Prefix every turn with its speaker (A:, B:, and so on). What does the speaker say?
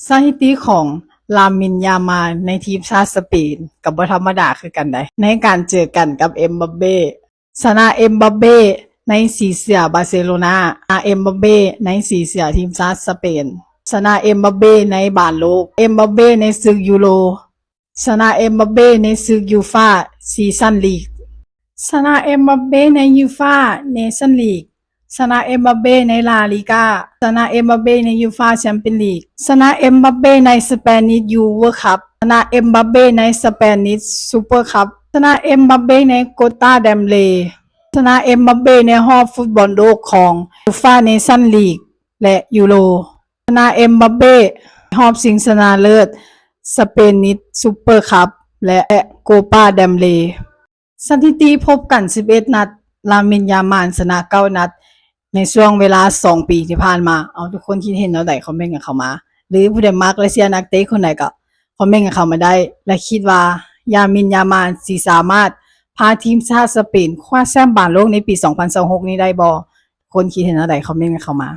A: สถิติของลามินยามาลในทีมชาติสเปนก็บ่ธรรมดาคือกันได้ในการเจอกันกับเอ็มบัปเป้ชนะเอ็มบัปเป้ในสีเสื้อบาร์เซโลนาชนะเอ็มบัปเป้ในสีเสื้อทีมชาติสเปนชนะเอ็มบัปเป้ในบ้านโลกเอ็มบัปเป้ในศึกยูโรชนะเอ็มบัปเป้ในศึกยูฟ่าซีซั่นลีกชนะเอ็มบัปเป้ในยูฟ่าเนชั่นลีกชนะเอ็มบัปเป้ในลาลิก้าชนะเอ็มบัปเป้ในยูฟ่าแชมเปี้ยนลีกชนะเอ็มบัปเป้ในสเปนิชยูโรคัพชนะเอ็มบัปเป้ในสเปนิชซูเปอร์คัพชนะเอ็มบัปเป้ในโกตาเดมเลชนะเอ็มบัปเป้ในรอบฟุตบอลโลกของยูฟ่าเนชั่นลีกและยูโรชนะเอ็มบัปเป้รอบชิงชนะเลิศสเปนิชซูเปอร์คัพและโกปาเดมเลสถิติพบกัน11นัดลามินยามาลชนะ9นัดในช่วงเวลา2ปีที่ผ่านมาเอาทุกคนคิดเห็นเอาใดคอมเมนต์กันเข้ามาหรือผู้ใดมักและเชียร์นักเตะคนไหนก็คอมเมนต์กันเข้ามาได้และคิดว่ายามินยามาลสิสามารถพาทีมชาติสเปนคว้าแชมป์บอลโลกในปี2026นี้ได้บ่คนคิดเห็นเอาใดคอมเมนต์กันเข้ามา